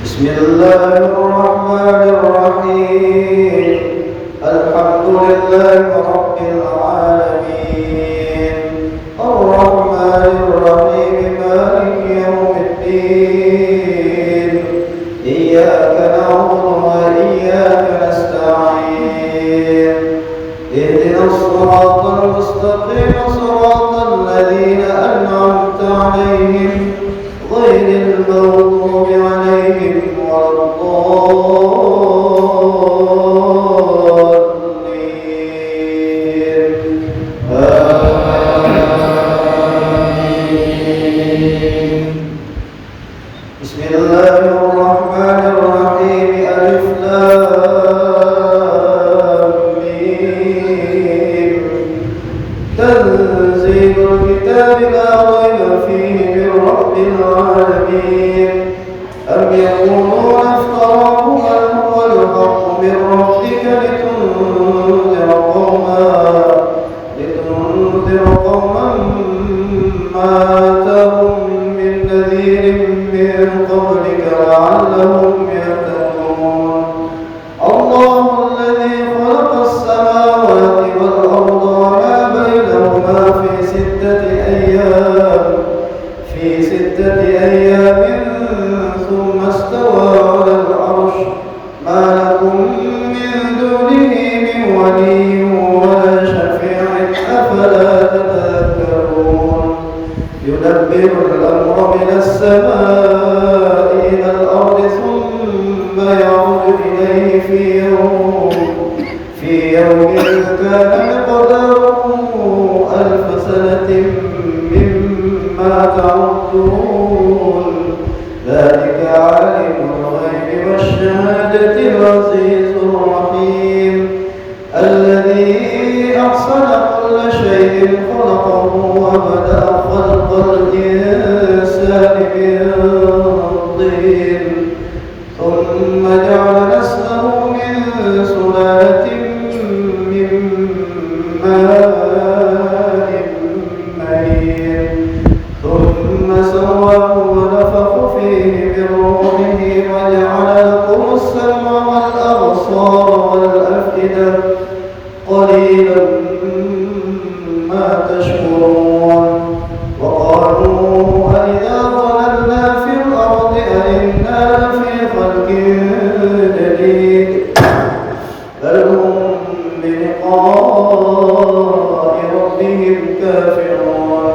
بسم الله الرحمن الرحيم الحمد لله رب العالمين الرحمن الرحيم مالك يوم الدين إياك نعبد وإياك نستعين اهدنا الصراط المستقيم صراط الذين أنعمت عليهم غير المغضوب عليهم ولا الضالين آمين. بسم الله الرحمن الرحيم ألف لام ميم تنزيل الكتاب لا ريب فيه من رب العالمين أم يقولون افتراه بل هو الحق من ربك لتنذر قوما ما أتاهم من نذير من قبلك لعلهم يهتدون الله الذي خلق السماوات والأرض وما بينهما في ستة أيام ثم استوى على العرش ما لكم من دونه من ولي ولا شفيع أفلا تذكرون يدبر الأمر من السماء إلى الأرض ثم يعود إليه في يوم كان مقداره 1000 سنة مما تعدون ذلك عالم الغيب والشهادة العزيز الرحيم الذي أحسن كل شيء خلقه وبدأ خلق الإنسان من طين ثم جعل نسله من سلالة من ماء مهين ثم سواه ونفخ فيه من روحه وجعل لكم السمع والأبصار والأفئدة قليلا ما تشكرون وقالوا أإذا ضللنا في الأرض أإنا لفي خلق جديد بل هم بلقاء ربهم كافرون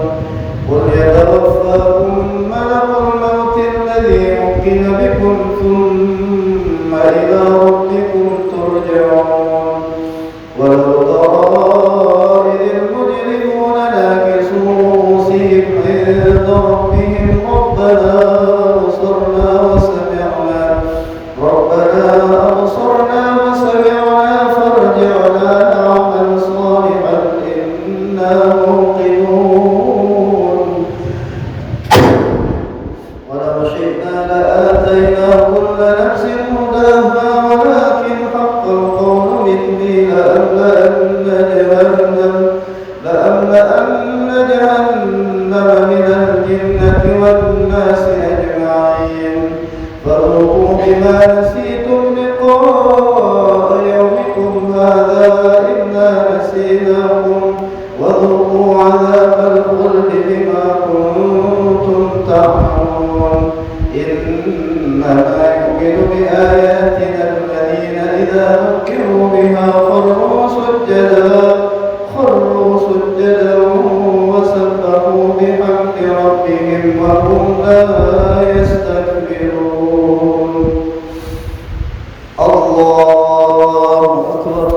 قل يتوفاكم ملك الموت الذي وكل بكم ثم إلى ربكم ترجعون ولو ترى إذ المجرمون ناكسوا رؤوسهم عند ربهم ربنا أبصرنا وسمعنا فارجعنا نعمل صالحا إنا موقنون ولو شئنا لآتينا كل نفس هداها ولكن حق القول مني لأملأن جهنم من الجنة والناس أجمعين فذوقوا بما نسيتم لقاء يومكم هذا إنا نسيناكم وذوقوا عذاب الخلد بما كنتم تعملون بآياتنا الذين إذا ذكروا بها خروا سجدا وسبحوا بحمد ربهم وهم لا يستكبرون. الله أكبر.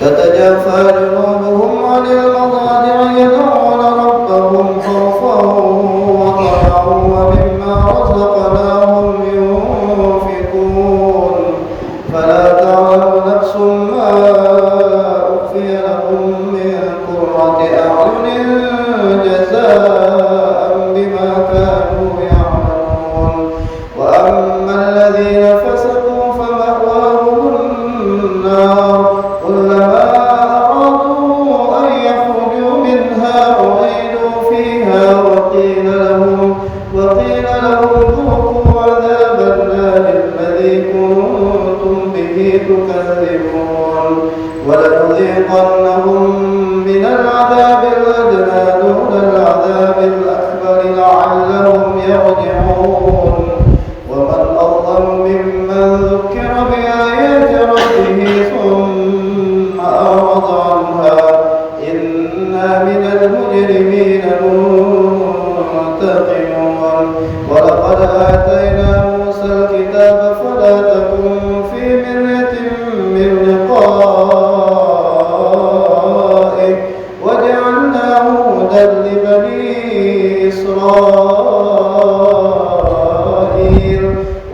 تتجافى جنوبهم عن المضاجع يدعون ربهم خوفا وطمعا ومما رزقناهم ينفقون فلا تعلم نفس ما أخفي لهم من قرة أعين جزاء بما كانوا يعملون. وأما الذين فسقوا فمأواهم النار كلما أرادوا أن يخرجوا منها أعيدوا فيها وقيل لهم ذوقوا عذاب النار الذي كنتم به تكذبون. ولنذيقنهم من العذاب الأدنى دون العذاب الأكبر لعلهم يرجعون. ومن أظلم ممن ذكر بآيات ربه ثم أعرض عنها إنا من المجرمين منتقمون. ولقد آتينا موسى الكتاب فلا تكن في مرية من لقائه وجعلناه هدى لبني إسرائيل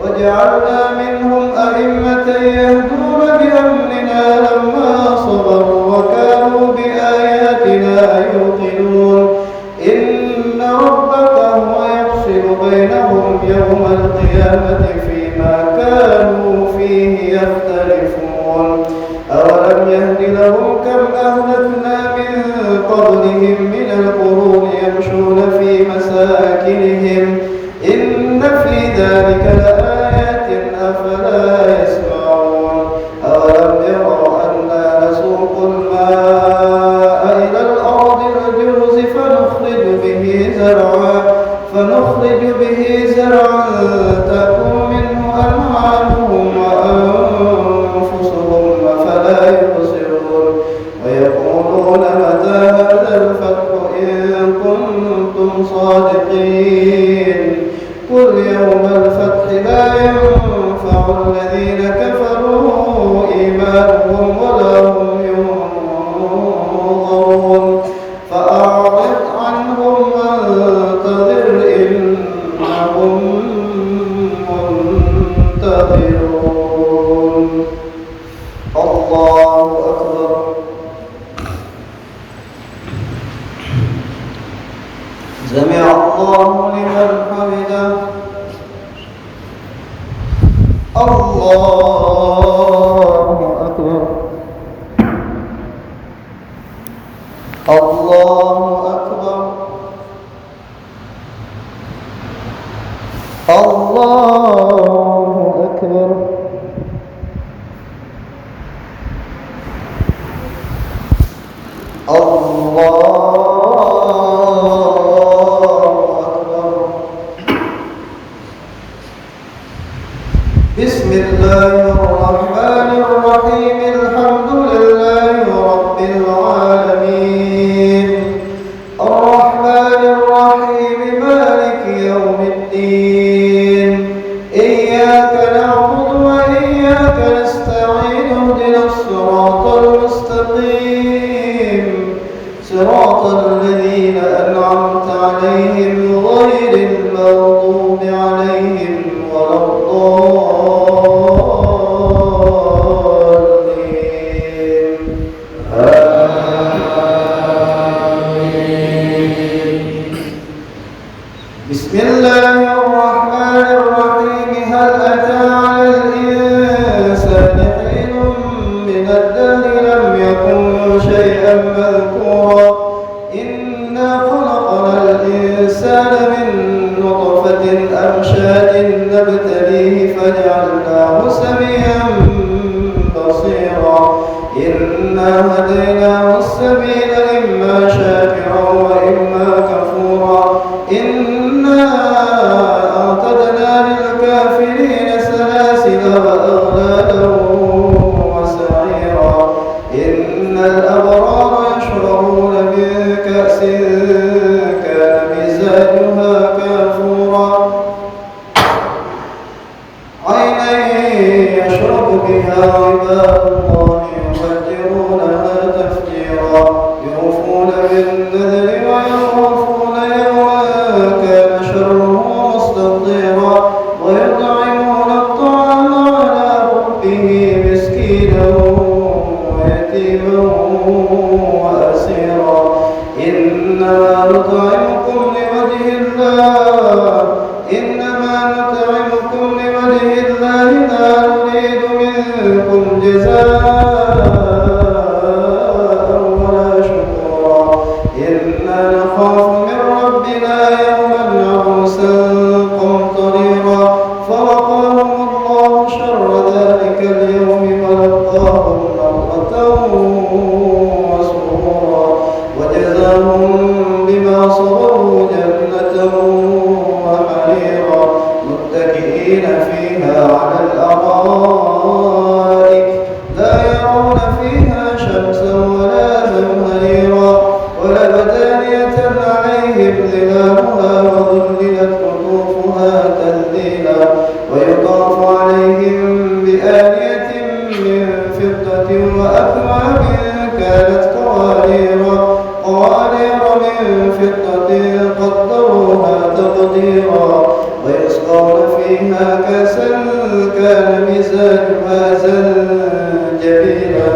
وجعلنا منهم أئمة يهدون بأمرنا لما صبروا وكانوا بآياتنا يوقنون. إن ربك هو يفصل بينهم يوم القيامة فيما كانوا فيه يختلفون. أولم يهد لهم كم أهلكنا من قبلهم من القرون يمشون في مساكنهم إن في ذلك لآيات أفلا يسمعون. أولم يروا أنا نسوق الماء إلى الأرض الجرز فنخرج به زرعا تأكل منه أنعامهم وأنفسهم أفلا يبصرون. ويقولون متى هذا الفتح إن كنتم صادقين. قل يوم الفتح لا ينفع الذين كفروا إيمانهم ولا هم ينظرون. فأعرض عنهم وانتظر إنهم منتظرون. الله أكبر. سمع الله لمن حمده. الله أكبر. الله أكبر. الله أكبر. بسم الله الرحمن الرحيم. الحمد لله رب العالمين الرحمن الرحيم مالك يوم الدين إياك نعبد وإياك نستعين اهدنا الصراط المستقيم صراط الذين أنعمت عليهم غير المغضوب عليهم ولا الضالين. آمين. بسم الله الرحمن الرحيم. هل أتى على الإنسان حين من الدهر لم يكن شيئا مذكورا. إنا خلقنا الإنسان من نطفة أمشاج نبتليه هديناه السبيل إما شاكرا وإما كفورا إنا أعتدنا للكافرين سلاسل وأغلالا وسعيرا إن الأبرار يشربون من كأس كان مزاجها كافورا عينا يشرب بها عباد الله يفجرونها تفجيرا يوفون بالنذر ويخافون يوما كان شره مستطيرا ويطعمون الطعام على حبه مسكينا ويتيما وأسيرا إنما نطعمكم لوجه الله لا نريد منكم جزاء ولا شكورا إنا نخاف من ربنا يوما عبوسا قمطريرا فوقاهم الله شر ذلك اليوم ولقاهم نضرة وسرورا وجزاهم بما صبروا جنة وحريرا متكئين فيها على الأرائك لا يرون فيها شمسا ولا زمهريرا ولبدانية عليهم ظلالها وذللت قطوفها تذليلا ويطاف عليهم بآنية من فضة وأكواب كانت قوارير من فضة قدروها تقديرا ويسقون فيها كأسا كان مزاجها زنجبيلا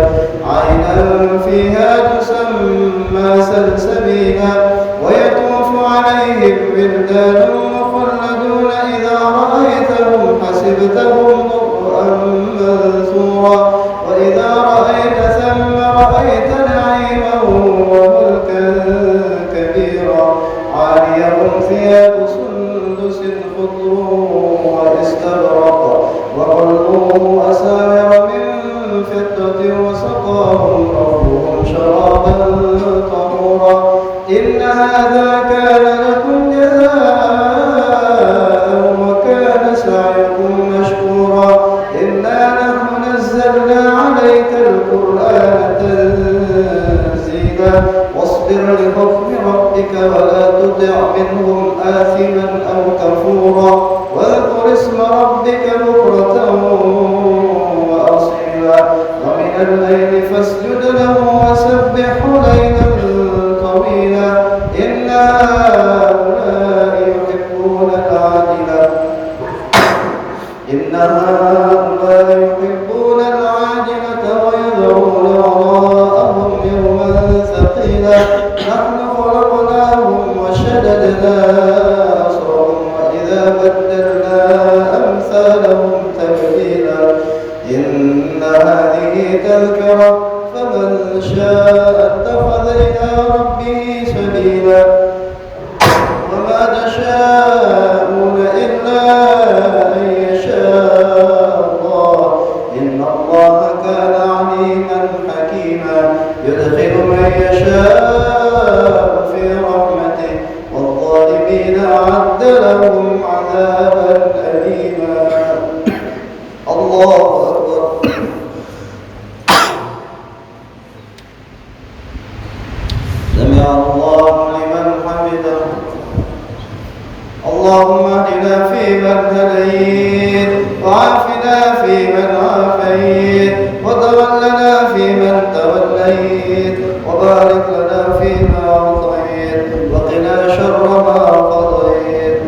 عينا فيها تسمى سلسبيلا ويطوف عليهم ولدان مخلدون إذا رأيتهم حسبتهم ضرا منثورا وإذا رأيت ثم رأيت نعيما وملكا كبيرا عاليهم ثياب سندس خضر واستبرق وحلوا أساور من فضة وسقاهم ربهم شرابا طهورا إن هذا كان لكم جزاء وكان سعيكم مشكورا إنا نحن نزلنا عليك القرآن تنزيلا واصبر لحكم ربك ولا تطع منهم آثما أو كفورا واذكر اسم ربك بكرة وأصيلا ومن الليل فاسجد له وسبحه ليلا طويلا إن هؤلاء يحبون العاجلة ويذرون وراءهم يوما ثقيلا نحن خلقناهم وشددنا أسرهم وإذا بدلنا أمثالهم تبديلا إن هذه تذكرة فمن شاء اتخذ إلى ربه سبيلا وما تشاءون إلا أن يشاء الله إن الله كان عليما حكيما يدخل من يشاء في رحمته والظالمين أعد لهم عذابا أليما الله أكبر سمع الله لمن حمده اللهم اهدنا فيمن هديت وعافنا فيمن عافيت وتولنا فيمن توليت وبارك لنا فيما أعطيت وقنا شر ما قضيت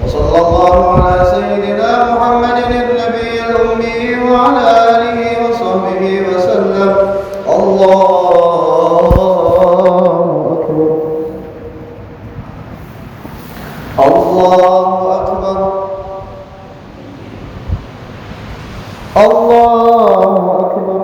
وصلى الله على سيدنا محمد النبي الأمي وعلى آله وصحبه وسلم الله أكبر الله أكبر الله أكبر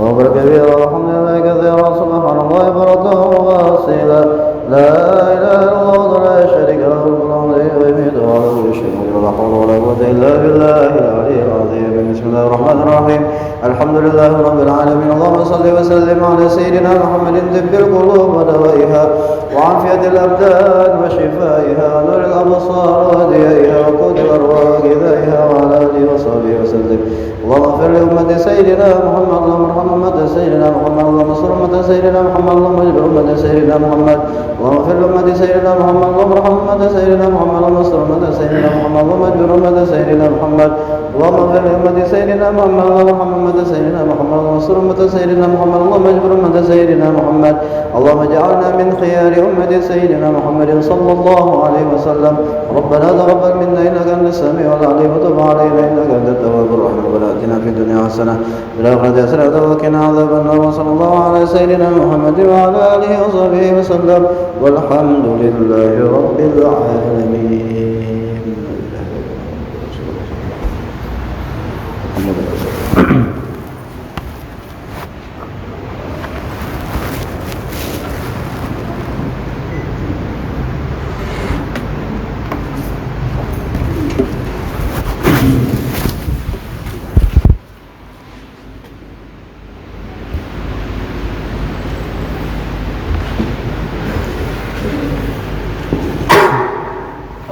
أكبر كبيرا والحمد لله كثيرا سبحان الله بكرة وأصيلا لا إله إلا الله لا شريك له الحمد ويميت وعلى كل شيء قدير لا حول ولا قوة إلا بالله العلي العظيم بسم الله الرحمن الرحيم الحمد لله رب العالمين اللهم صل وسلم على سيدنا محمد طب القلوب ودوائها وعافية الأبدان وشفائها ونور الأبصار وضيائها وقود الأرواح وغذائها وعلى آله وصحبه وسلم اللهم اغفر لأمة سيدنا محمد اللهم ارحم أمة سيدنا محمد اللهم انصر أمة سيدنا محمد اللهم اجبر أمة سيدنا محمد اللهم اغفر لأمة سيدنا محمد اللهم ارحم أمة سيدنا محمد اللهم انصر أمة سيدنا محمد اللهم اجبر أمة سيدنا محمد اللهم اغفر لأمة سيدنا محمد اللهم ارحم أمة سيدنا محمد اللهم انصر أمة سيدنا محمد اللهم اجبر أمة سيدنا محمد اللهم اجعلنا من خيار أمة سيدنا محمد صلى الله عليه وسلم ربنا تقبل منا إنك أنت السميع العليم وتب علينا إنك أنت التواب الرحيم ربنا آتنا في الدنيا حسنة وفي الآخرة حسنة وقنا عذاب النار وصلى الله على سيدنا محمد وعلى آله وصحبه وسلم والحمد لله رب العالمين.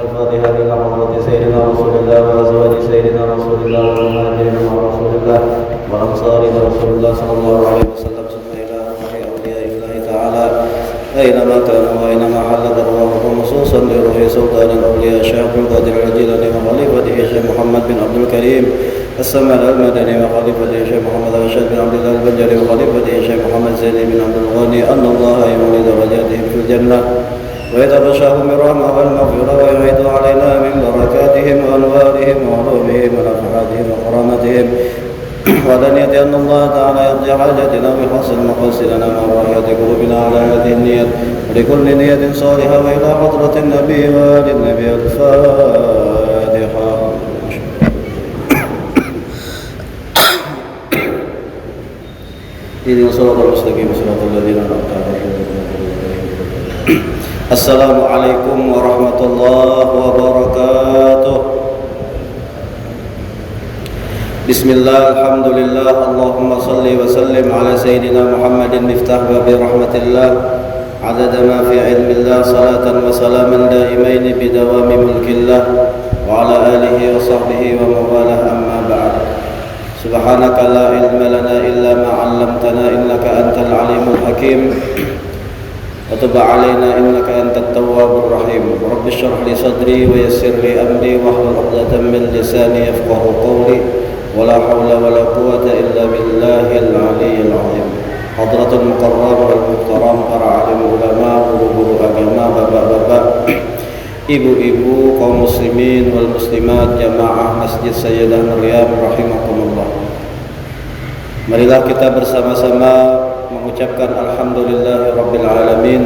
الفاتحة إلى حضرة سيدنا رسول الله وأزواج سيدنا رسول الله والمهاجرين مع رسول الله والأنصار لرسول الله صلى الله عليه وسلم ثم إلى أرواح أولياء الله تعالى أينما كانوا وأينما حلت أرواحهم خصوصا لروح سلطان الأولياء الشيخ عبد القادر الجيلاني وخليفته الشيخ محمد بن عبد الكريم السمان المدني وخليفته الشيخ محمد رشاد بن عبد الله البجري وخليفته الشيخ محمد زين بن عبد الغني أن الله يولي درجاتهم في الجنة ويتغشاهم بالرحمة والمغفرة ويعيد علينا من بركاتهم وأنوارهم وعلومهم ونفحاتهم وكرامتهم ودنية أن الله تعالى يقضي حاجتنا ويحصل مقاصدنا مع راحة قلوبنا على هذه النية ولكل نية صالحة وإلى حضرة النبي وآل النبي الفاتحة. Ihdinas siratal mustaqim siratal ladzina an'amta 'alaihim. Assalamualaikum warahmatullahi wabarakatuh. Bismillah, alhamdulillah, Allahumma salli wa sallim ala sayyidina Muhammadin miftah babi rahmatillah adada ma fi ilmillah salatan wa salaman daimaini bidawami mulkillah wa ala alihi wa sahbihi wa mawalah amma ba'd. Subhanaka la ilma lana illa ma 'allamtana innaka antal alimul hakim wa tub 'alaina innaka antat tawwabur rahim. Rabbi shrah li sadri wa yassir li amri wahlul 'uqdatam min lisani yafqahu qawli wa la hawla wa la quwwata illa billahil 'aliyyil 'azim. Hadratul mukarram wal muhtaram, para alim ulama, guru-guru agama, bapak-bapak, ibu-ibu, kaum muslimin wal muslimat, jamaah Masjid Sayyidah Maryam rahimakumullah. Marilah kita bersama-sama mengucapkan alhamdulillahirabbil alamin,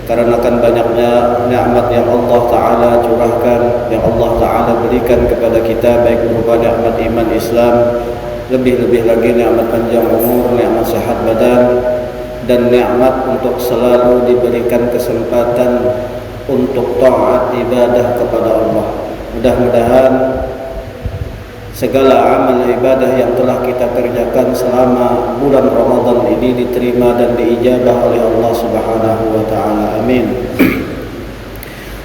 karena akan banyaknya nikmat yang Allah Ta'ala curahkan, yang Allah Ta'ala berikan kepada kita, baik berupa nikmat iman Islam, lebih-lebih lagi nikmat panjang umur, nikmat sehat badan, dan nikmat untuk selalu diberikan kesempatan untuk taat ibadah kepada Allah. Mudah-mudahan segala amal ibadah yang telah kita kerjakan selama bulan Ramadan ini diterima dan diijabah oleh Allah Subhanahu wa taala. Amin.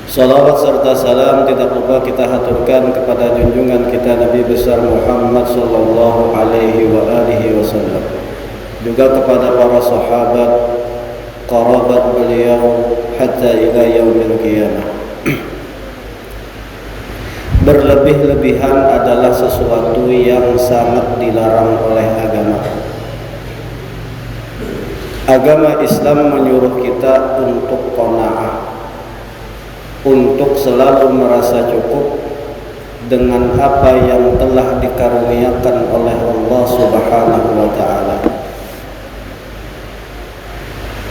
Salawat serta salam tidak lupa kita haturkan kepada junjungan kita Nabi besar Muhammad sallallahu alaihi wa alihi wasallam, juga kepada para sahabat, kerabat beliau hatta ila yaumil qiyamah. Berlebih-lebihan adalah sesuatu yang sangat dilarang oleh agama. Agama Islam menyuruh kita untuk qanaah, untuk selalu merasa cukup dengan apa yang telah dikaruniakan oleh Allah Subhanahu wa taala.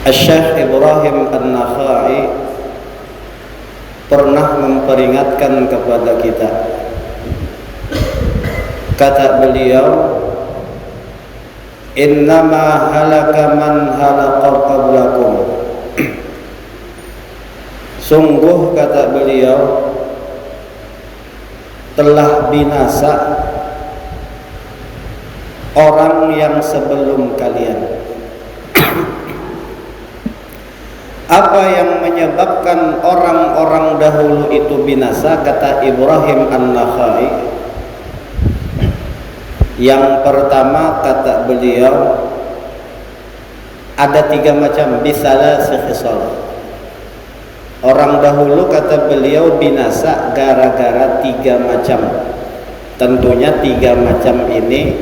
Syekh Ibrahim An-Nakhai pernah memperingatkan kepada kita. Kata beliau, innama halaka man halaqa qablakum. Sungguh, kata beliau, telah binasa orang yang sebelum kalian. Apa yang menyebabkan orang-orang dahulu itu binasa? Kata Ibrahim An-Nakhai, yang pertama, kata beliau, ada 3 macam, bisalah sekhisal. Orang dahulu, kata beliau, binasa gara-gara 3 macam. Tentunya 3 macam ini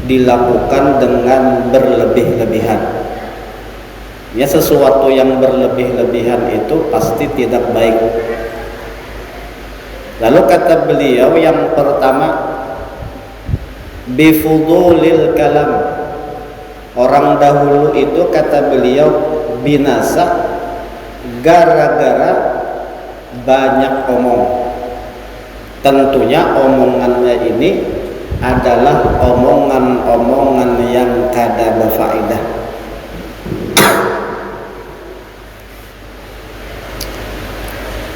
dilakukan dengan berlebih-lebihan. Ya, sesuatu yang berlebih-lebihan itu pasti tidak baik. Lalu kata beliau, yang pertama, bifudulil kalam. Orang dahulu itu, kata beliau, binasa gara-gara banyak omong. Tentunya omongannya ini adalah omongan-omongan yang kada berfaedah.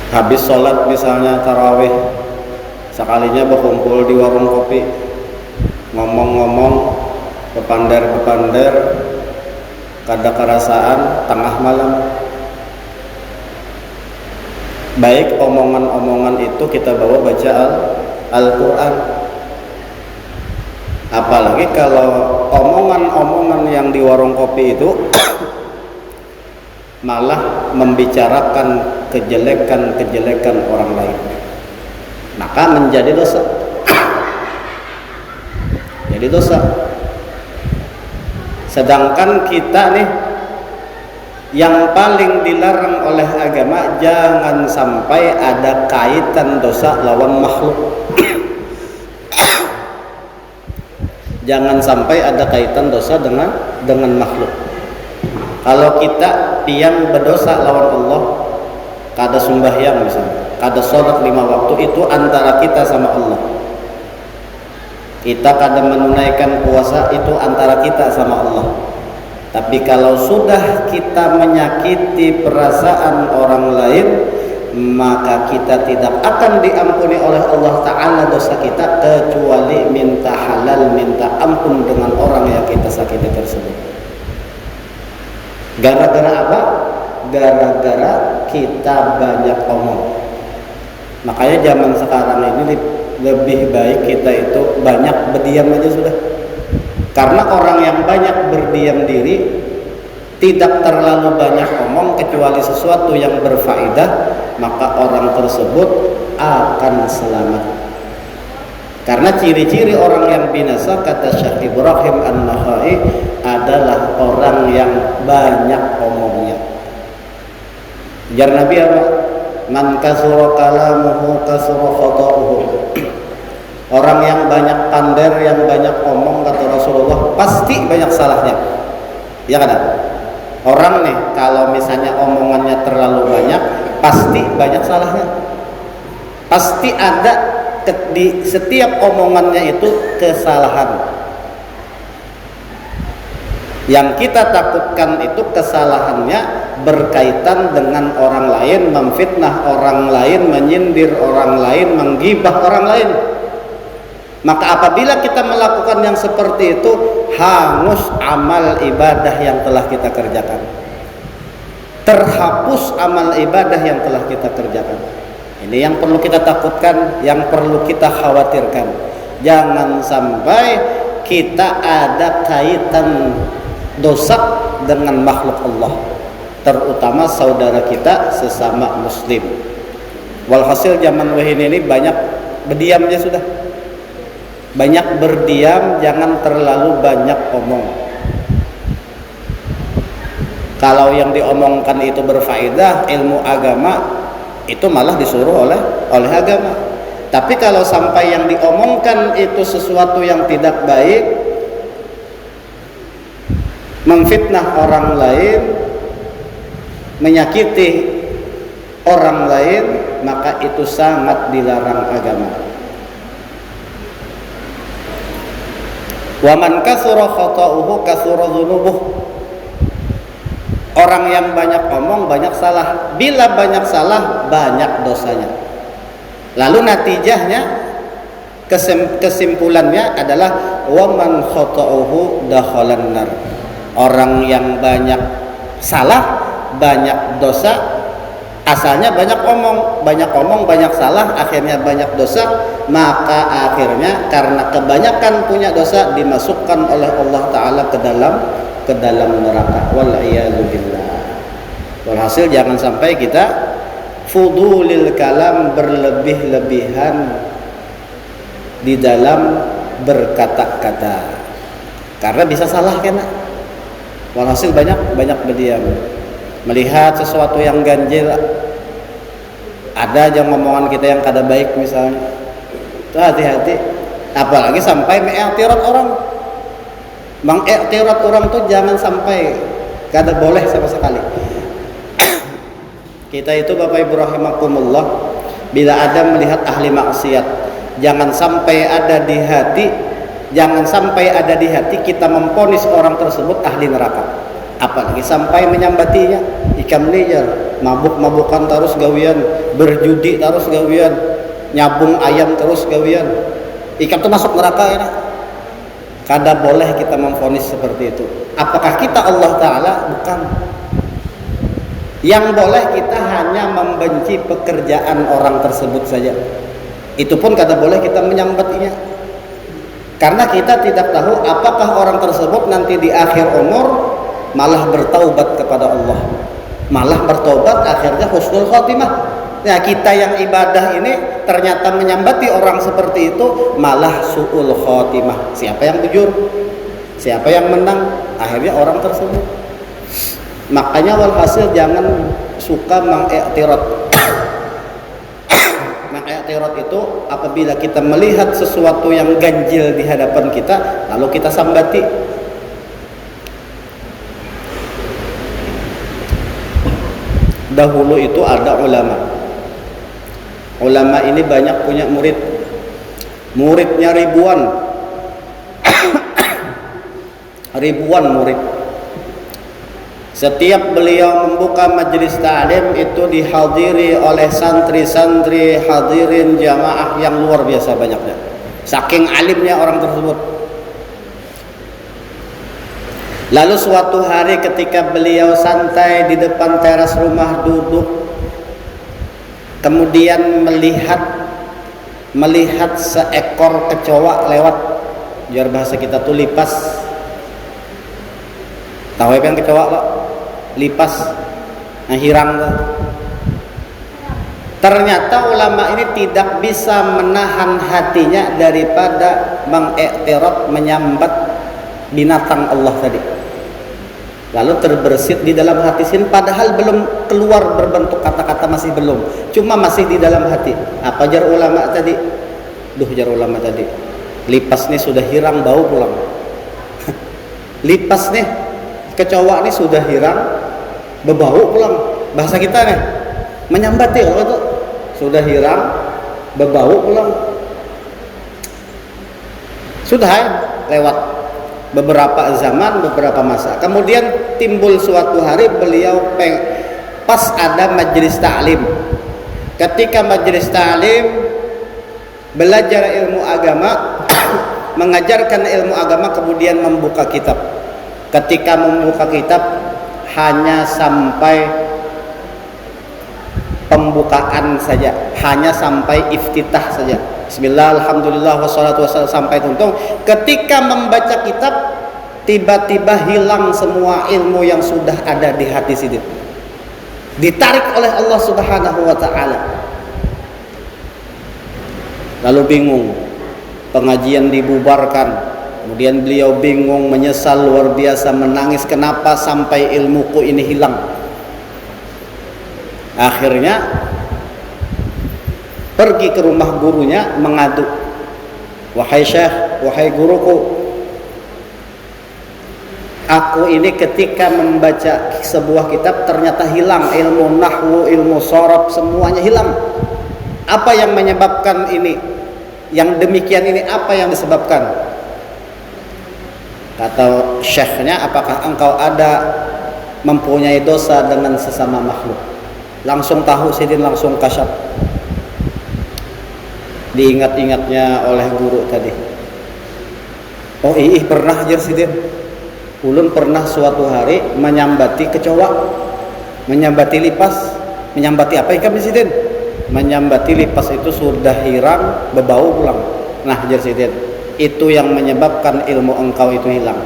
Habis sholat misalnya tarawih, sekalinya berkumpul di warung kopi, ngomong-ngomong, bepander-bepander, kada kerasaan tengah malam. Baik omongan-omongan itu kita bawa baca Al-Quran. Apalagi kalau omongan-omongan yang di warung kopi itu malah membicarakan kejelekan-kejelekan orang lain, maka menjadi dosa. Jadi dosa. Sedangkan kita nih, yang paling dilarang oleh agama, jangan sampai ada kaitan dosa lawan makhluk. Jangan sampai ada kaitan dosa dengan makhluk. Kalau kita pian berdosa lawan Allah, kada sembahyang misalnya, kada sholat 5 waktu, itu antara kita sama Allah. Kita kadang menunaikan puasa itu antara kita sama Allah. Tapi kalau sudah kita menyakiti perasaan orang lain, maka kita tidak akan diampuni oleh Allah Ta'ala dosa kita, kecuali minta halal, minta ampun dengan orang yang kita sakiti tersebut. Gara-gara apa? Gara-gara kita banyak omong. Makanya zaman sekarang ini lebih baik kita itu banyak berdiam aja sudah. Karena orang yang banyak berdiam diri, tidak terlalu banyak omong kecuali sesuatu yang berfaedah, maka orang tersebut akan selamat. Karena ciri-ciri orang yang binasa, kata Syekh Ibrahim An-Nakhai, adalah orang yang banyak omongnya. Jar Nabi apa? Man kasura kalamuhu kasura khata'uhu. Orang yang banyak pander, yang banyak omong, kata Rasulullah, pasti banyak salahnya. Ya kan? Orang nih kalau misalnya omongannya terlalu banyak, pasti banyak salahnya. Pasti ada di setiap omongannya itu kesalahan. Yang kita takutkan itu kesalahannya berkaitan dengan orang lain, memfitnah orang lain, menyindir orang lain, menggibah orang lain. Maka apabila kita melakukan yang seperti itu, hangus amal ibadah yang telah kita kerjakan. Terhapus amal ibadah yang telah kita kerjakan. Ini yang perlu kita takutkan, yang perlu kita khawatirkan. Jangan sampai kita ada kaitan dosa dengan makhluk Allah, terutama saudara kita sesama muslim. Walhasil zaman wahini ini banyak berdiamnya sudah. Banyak berdiam, jangan terlalu banyak omong. Kalau yang diomongkan itu berfaedah, ilmu agama, itu malah disuruh oleh agama. Tapi kalau sampai yang diomongkan itu sesuatu yang tidak baik, memfitnah orang lain, menyakiti orang lain, maka itu sangat dilarang agama. Wa man kasura khata'uhu kasura dzunubuh. Orang yang banyak omong banyak salah. Bila banyak salah, banyak dosanya. Lalu natijahnya, kesimpulannya adalah wa man khata'uhu dakhalan nar. Orang yang banyak salah, banyak dosa, asalnya banyak omong, banyak salah, akhirnya banyak dosa, maka akhirnya karena kebanyakan punya dosa dimasukkan oleh Allah Ta'ala ke dalam neraka. Wal'iyadzubillah. Walhasil jangan sampai kita fudulil kalam, berlebih-lebihan di dalam berkata-kata, karena bisa salah kena. Walhasil banyak berdiam. Melihat sesuatu yang ganjil, ada aja ngomongan kita yang kada baik misalnya, itu hati-hati. Apalagi sampai mengiktirat orang. Mengiktirat orang tuh jangan sampai, kada boleh sama sekali. Kita itu Bapak Ibu rahimakumullah, bila ada melihat ahli maksiat, jangan sampai ada di hati kita memponis orang tersebut ahli neraka. Apalagi sampai menyambatinya, ikam liar, mabuk-mabukan terus gawian, berjudi terus gawian, nyabung ayam terus gawian, ikam itu masuk neraka ya. Kada boleh kita memvonis seperti itu. Apakah kita Allah Ta'ala? Bukan. Yang boleh kita hanya membenci pekerjaan orang tersebut saja. Itu pun kada boleh kita menyambatinya, karena kita tidak tahu apakah orang tersebut nanti di akhir umur malah bertaubat kepada Allah, malah bertobat akhirnya husnul khotimah. Nah, kita yang ibadah ini ternyata menyambati orang seperti itu, malah su'ul khotimah. Siapa yang jujur? Siapa yang menang? Akhirnya orang tersebut. Makanya walhasil jangan suka mengiktirat. Mengiktirat itu apabila kita melihat sesuatu yang ganjil di hadapan kita, lalu kita sambati. Dahulu itu ada ulama ini banyak punya muridnya ribuan, ribuan murid. Setiap beliau membuka majelis ta'lim itu dihadiri oleh santri-santri, hadirin jamaah yang luar biasa banyaknya. Saking alimnya orang tersebut. Lalu suatu hari ketika beliau santai di depan teras rumah duduk, kemudian melihat seekor kecoa lewat. Biar bahasa kita tuh lipas. Tahu apa yang kecoa lo? Lipas, nah hirang tuh. Ternyata ulama ini tidak bisa menahan hatinya daripada mengiktiraf, menyambat binatang Allah tadi. Lalu terbersit di dalam hati sini, padahal belum keluar berbentuk kata-kata, masih belum, cuma masih di dalam hati. Apa jar ulama tadi? Jar ulama tadi, lipas nih sudah hirang, bau pulang. Lipas nih, kecoa nih sudah hirang, berbau pulang. Bahasa kita nih, menyambat ya, kalau itu sudah hirang, berbau pulang. Sudah lewat beberapa zaman, beberapa masa. Kemudian timbul suatu hari beliau pas ada majelis ta'lim. Ketika majelis ta'lim belajar ilmu agama, mengajarkan ilmu agama, kemudian membuka kitab. Ketika membuka kitab hanya sampai pembukaan saja, hanya sampai iftitah saja. Bismillah, alhamdulillah, wassalatu wassalamu, sampai tuntung. Ketika membaca kitab, tiba-tiba hilang semua ilmu yang sudah ada di hati Sidin. Ditarik oleh Allah Subhanahu wa ta'ala. Lalu bingung, pengajian dibubarkan. Kemudian beliau bingung, menyesal luar biasa, menangis, kenapa sampai ilmuku ini hilang. Akhirnya pergi ke rumah gurunya mengadu, wahai syekh, wahai guruku, aku ini ketika membaca sebuah kitab ternyata hilang ilmu nahwu, ilmu sorob, semuanya hilang. Apa yang menyebabkan ini? Yang demikian ini apa yang disebabkan? Kata syekhnya, apakah engkau ada mempunyai dosa dengan sesama makhluk? Langsung tahu Sidin, langsung kasyaf. Diingat-ingatnya oleh guru tadi. Oh iya pernah aja Sidin, ulun pernah suatu hari menyambati kecoa, menyambati lipas. Menyambati apa ikan Sidin? Menyambati lipas itu sudah hirang, berbau pulang. Nah jar Sidin, itu yang menyebabkan ilmu engkau itu hilang.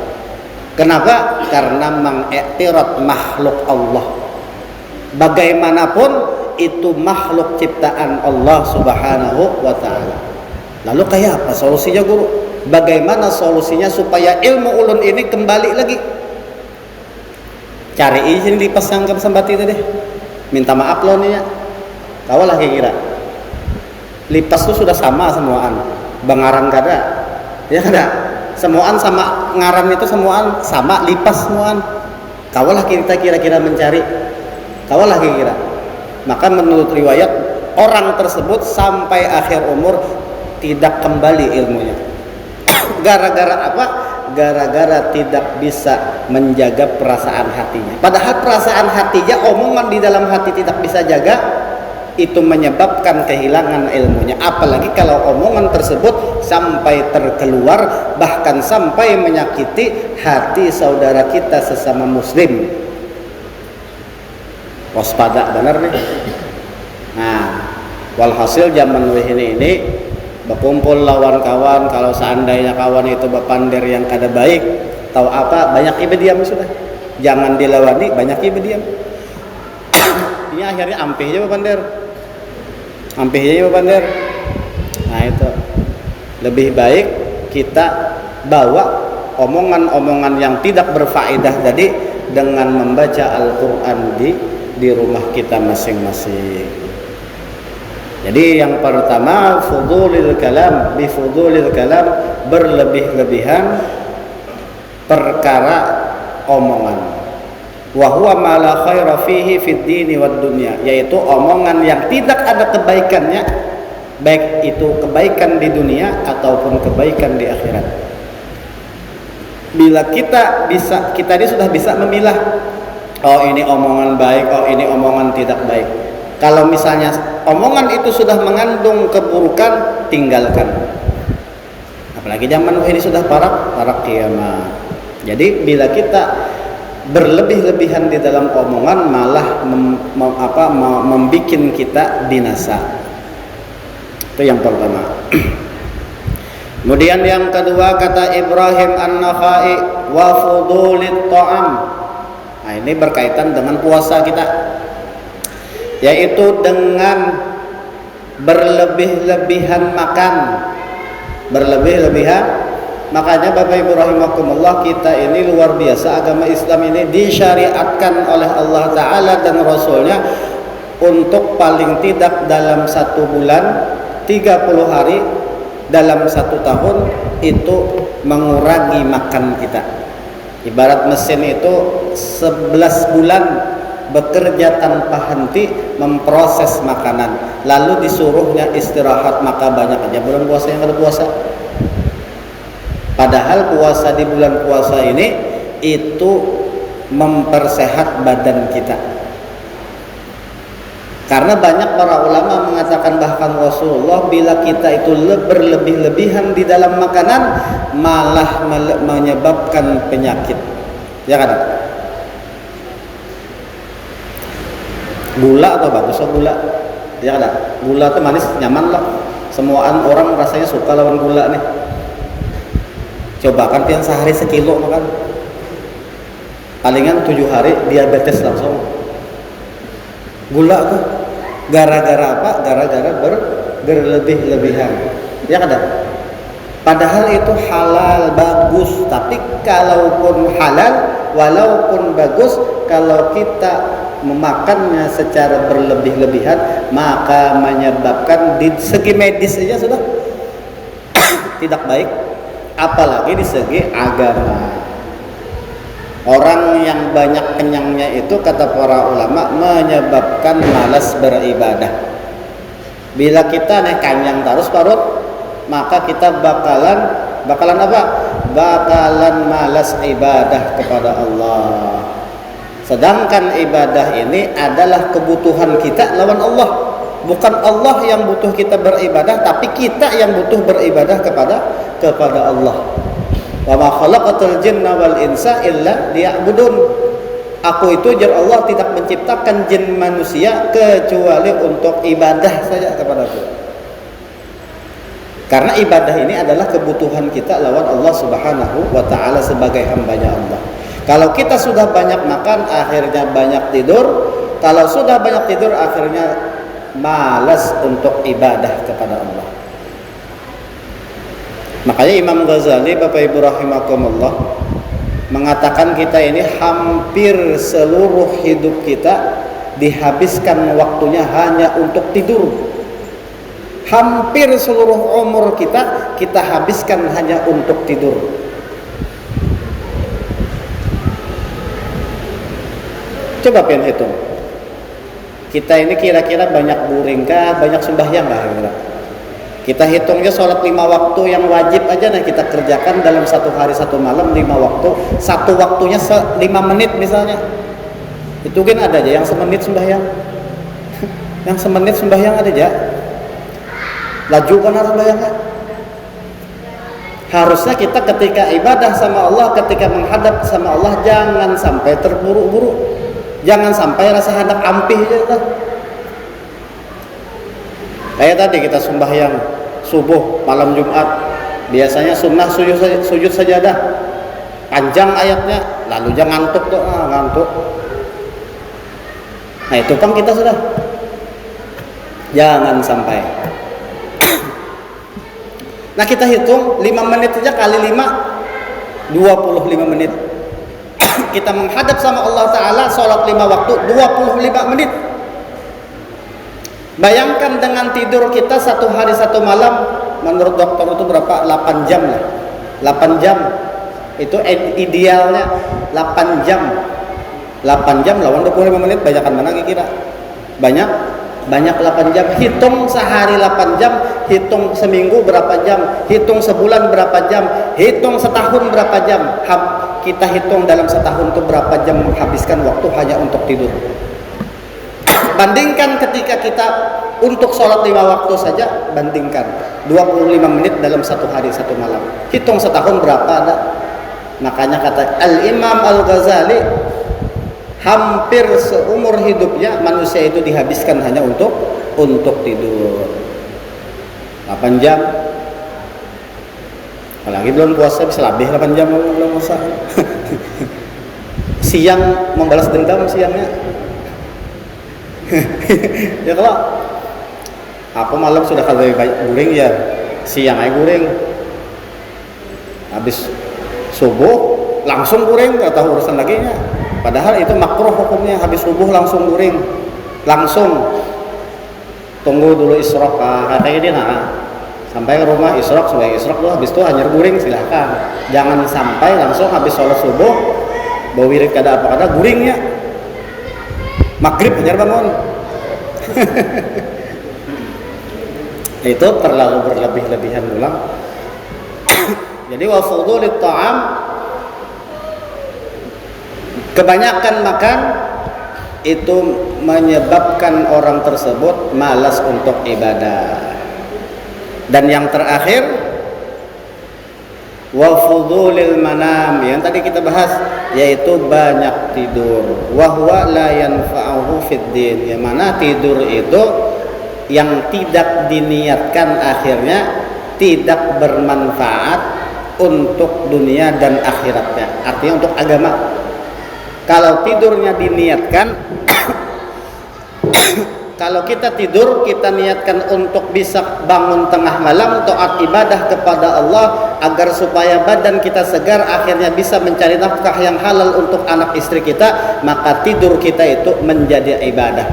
Kenapa? Karena mengiktiraf makhluk Allah. Bagaimanapun itu makhluk ciptaan Allah Subhanahu wa ta'ala. Lalu kayak apa solusinya guru? Bagaimana solusinya supaya ilmu ulun ini kembali lagi? Cari izin lipas yang kesempatan itu deh. Minta maaf loh nih ya. Kau lah kira. Lipas itu sudah sama semuaan. Bangaran kada. Ya kada, semuaan sama, ngaran itu semuaan sama, lipas semuaan. Kawalah kita kira-kira mencari, kawalah kira-kira. Maka menurut riwayat, orang tersebut sampai akhir umur tidak kembali ilmunya. Gara-gara apa? Gara-gara tidak bisa menjaga perasaan hatinya. Padahal perasaan hatinya, omongan di dalam hati tidak bisa jaga, itu menyebabkan kehilangan ilmunya. Apalagi kalau omongan tersebut sampai terkeluar, bahkan sampai menyakiti hati saudara kita sesama muslim. Waspada benar nih. Nah, walhasil zaman ini berkumpul lawan kawan. Kalau seandainya kawan itu berpandir yang kada baik, tahu apa, banyak ibu diam sudah. Jangan dilawani, banyak ibu diam. Ini akhirnya ampih aja berpandir. Ampih aja berpandir. Nah itu lebih baik kita bawa omongan-omongan yang tidak berfaedah tadi dengan membaca Al-Quran di rumah kita masing-masing. Jadi yang pertama, fudulil kalam, bifudulil kalam, berlebih-lebihan perkara omongan. Wa huwa ma la khaira fihi fid dini wad dunya, yaitu omongan yang tidak ada kebaikannya, baik itu kebaikan di dunia ataupun kebaikan di akhirat. Bila kita ini sudah bisa memilah, oh ini omongan baik, oh ini omongan tidak baik. Kalau misalnya omongan itu sudah mengandung keburukan, tinggalkan. Apalagi zaman ini sudah parak kiamat. Jadi bila kita berlebih-lebihan di dalam omongan, malah membuat kita binasa. Itu yang pertama. Kemudian yang kedua, kata Ibrahim An-Nakhai, wa fudulit ta'am. Nah, ini berkaitan dengan puasa kita, yaitu dengan berlebih-lebihan makan. Berlebih-lebihan. Makanya Bapak Ibu rahimakumullah, kita ini luar biasa, agama Islam ini disyariatkan oleh Allah Ta'ala dan Rasulnya untuk paling tidak dalam 1 bulan 30 hari dalam 1 tahun itu mengurangi makan kita. Ibarat mesin itu 11 bulan bekerja tanpa henti memproses makanan, lalu disuruhnya istirahat, maka banyak aja bulan puasa yang ada puasa. Padahal puasa di bulan puasa ini itu mempersehat badan kita. Karena banyak para ulama mengatakan, bahkan Rasulullah, bila kita itu berlebih-lebihan di dalam makanan malah menyebabkan penyakit. Ya kan? Gula atau bagus gula? Ya kan? Gula itu manis, nyaman lah. Semua orang rasanya suka lawan gula nih. Coba kan yang sehari sekilo makan, palingan 7 hari diabetes langsung. Gula tuh gara-gara apa? Gara-gara berlebih-lebihan. Ya kan? Padahal itu halal, bagus. Tapi kalaupun halal, walaupun bagus, kalau kita memakannya secara berlebih-lebihan, maka menyebabkan di segi medis saja sudah tidak baik, apalagi di segi agama. Orang yang banyak kenyangnya itu, kata para ulama, menyebabkan malas beribadah. Bila kita kenyang terus perut, maka kita bakalan apa? Bakalan malas ibadah kepada Allah. Sedangkan ibadah ini adalah kebutuhan kita lawan Allah. Bukan Allah yang butuh kita beribadah, tapi kita yang butuh beribadah kepada Allah. Wa ma khalaqatul jinna wal insa illa liya'budun. Aku itu, jar Allah, tidak menciptakan jin manusia kecuali untuk ibadah saja kepadaku. Karena ibadah ini adalah kebutuhan kita lawan Allah Subhanahu wa taala sebagai hambanya Allah. Kalau kita sudah banyak makan, akhirnya banyak tidur. Kalau sudah banyak tidur, akhirnya malas untuk ibadah kepada Allah. Makanya Imam Ghazali, Bapak Ibu rahimakumullah, mengatakan kita ini hampir seluruh hidup kita dihabiskan waktunya hanya untuk tidur. Hampir seluruh umur kita habiskan hanya untuk tidur. Coba pengen hitung. Kita ini kira-kira banyak buringkah, banyak sembahyang nggak kira-kira? Kita hitungnya sholat 5 waktu yang wajib aja, nah kita kerjakan dalam 1 hari 1 malam 5 waktu. 1 waktunya 5 menit misalnya. Itu kan ada aja yang semenit sembahyang. Yang semenit sembahyang ada aja. Laju kan sembahyangnya. Harusnya kita ketika ibadah sama Allah, ketika menghadap sama Allah, jangan sampai terburu-buru. Jangan sampai rasa hendak ampih aja. Kayak tadi kita sembahyang subuh malam Jumat, biasanya sunnah sujud sajadah, panjang ayatnya, lalu jangan ngantuk tuh, ngantuk. Nah itu kan kita sudah, jangan sampai. Nah kita hitung 5 menit saja kali 5, 25 menit. Kita menghadap sama Allah Ta'ala, sholat 5 waktu, 25 menit. Bayangkan dengan tidur kita 1 hari 1 malam, menurut dokter itu berapa? 8 jam lah. 8 jam itu idealnya 8 jam. 8 jam lawan 25 menit, banyakan mana kira? Banyak banyak 8 jam, hitung sehari 8 jam, hitung seminggu berapa jam, hitung sebulan berapa jam, hitung setahun berapa jam. Kita hitung dalam setahun itu berapa jam menghabiskan waktu hanya untuk tidur. Bandingkan ketika kita untuk sholat 5 waktu saja, bandingkan 25 menit dalam satu hari satu malam, hitung setahun berapa ada. Makanya kata Al-Imam Al-Ghazali, hampir seumur hidupnya manusia itu dihabiskan hanya untuk tidur 8 jam. Apalagi belum puasa bisa lebih 8 jam belum puasa. Siang membalas dendam siangnya. Ya kalau aku malam sudah lebih baik guring ya, siang aja guring. Habis subuh langsung guring, nggak tahu urusan lagi nya. Padahal itu makruh hukumnya, habis subuh langsung guring, langsung tunggu dulu isyraq, katanya dia sampai ke rumah isyraq, sebagai isyraq tuh habis itu hanyar guring silahkan. Jangan sampai langsung habis sholat subuh bawa wirid kada apa kada guringnya, maghrib hanyar bangun. Itu terlalu berlebih-lebihan ulang. Jadi wa fudulit ta'am, kebanyakan makan itu menyebabkan orang tersebut malas untuk ibadah. Dan yang terakhir wa fudulil manam, yang tadi kita bahas, yaitu banyak tidur. Wa huwa la yanfa'uhu fid din, yang mana tidur itu yang tidak diniatkan akhirnya tidak bermanfaat untuk dunia dan akhiratnya, artinya untuk agama. Kalau tidurnya diniatkan, kalau kita tidur kita niatkan untuk bisa bangun tengah malam taat ibadah kepada Allah agar supaya badan kita segar, akhirnya bisa mencari nafkah yang halal untuk anak istri kita, maka tidur kita itu menjadi ibadah.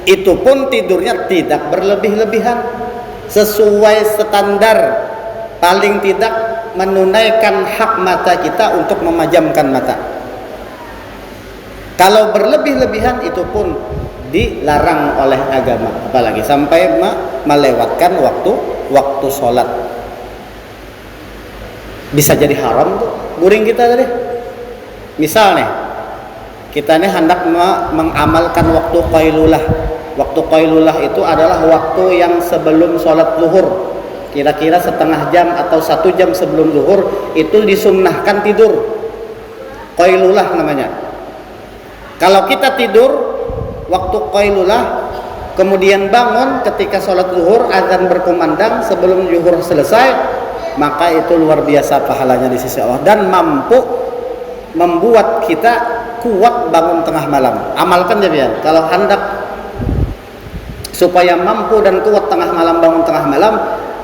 Itu pun tidurnya tidak berlebih-lebihan, sesuai standar, paling tidak menunaikan hak mata kita untuk memejamkan mata. Kalau berlebih-lebihan itu pun dilarang oleh agama, apalagi sampai melewatkan waktu sholat. Bisa jadi haram tuh guring kita tadi. Misal nih, kita nih hendak mengamalkan waktu qailulah. Waktu qailulah itu adalah waktu yang sebelum sholat zuhur, kira-kira setengah jam atau 1 jam sebelum zuhur itu disunnahkan tidur. Qailulah namanya. Kalau kita tidur waktu qailulah, kemudian bangun ketika sholat zuhur, azan berkumandang sebelum zuhur selesai, maka itu luar biasa pahalanya di sisi Allah dan mampu membuat kita kuat bangun tengah malam. Amalkan ya biar. Kalau hendak supaya mampu dan kuat tengah malam, bangun tengah malam,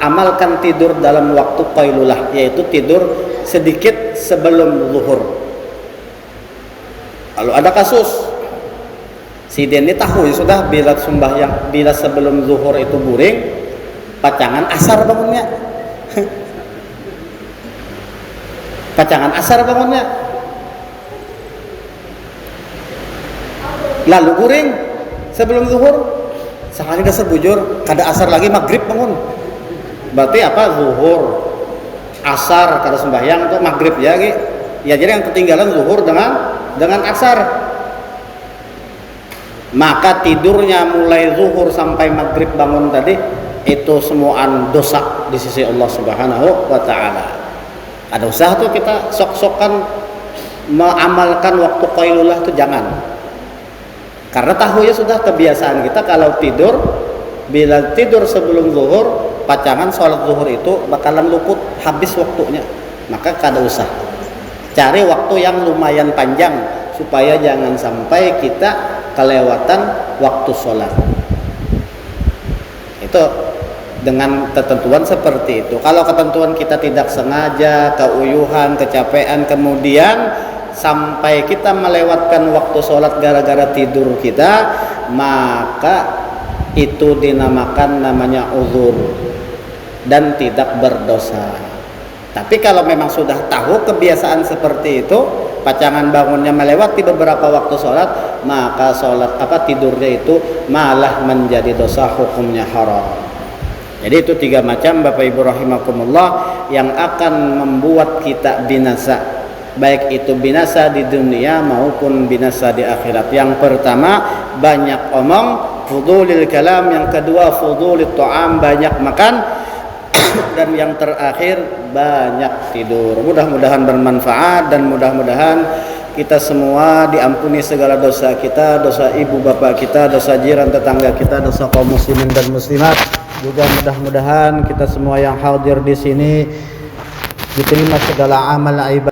amalkan tidur dalam waktu qailulah, yaitu tidur sedikit sebelum zuhur. Lalu ada kasus si Denny tahu ya sudah, bila sembahyang, bila sebelum zuhur itu guring, pacangan asar bangunnya. Pacangan asar bangunnya. Lalu guring sebelum zuhur, sekali dasar bujur, kada asar lagi maghrib bangun. Berarti apa? Zuhur, asar kada sembahyang tuh maghrib ya, ya jadi yang ketinggalan zuhur dengan asar. Maka tidurnya mulai zuhur sampai maghrib bangun tadi itu semuaan dosa di sisi Allah Subhanahu wa taala. Ada usaha tuh kita sok-sokan mengamalkan waktu qailulah itu jangan. Karena tahu ya sudah kebiasaan kita kalau tidur, bila tidur sebelum zuhur, pacangan sholat zuhur itu bakalan luput habis waktunya. Maka kada usah. Cari waktu yang lumayan panjang supaya jangan sampai kita kelewatan waktu sholat. Itu dengan ketentuan seperti itu. Kalau ketentuan kita tidak sengaja, keuyuhan, kecapean, kemudian sampai kita melewatkan waktu sholat gara-gara tidur kita, maka itu dinamakan namanya uzur dan tidak berdosa. Tapi kalau memang sudah tahu kebiasaan seperti itu, pacangan bangunnya melewati beberapa waktu sholat, maka tidurnya itu malah menjadi dosa, hukumnya haram. Jadi itu 3 macam Bapak Ibu rahimakumullah yang akan membuat kita binasa, baik itu binasa di dunia maupun binasa di akhirat. Yang pertama, banyak omong, fudulil kalam. Yang kedua, fudulil ta'am, banyak makan. Dan yang terakhir, banyak tidur. Mudah-mudahan bermanfaat dan mudah-mudahan kita semua diampuni segala dosa kita, dosa ibu bapak kita, dosa jiran tetangga kita, dosa kaum muslimin dan muslimat. Juga mudah-mudahan kita semua yang hadir di sini diterima segala amal ibadah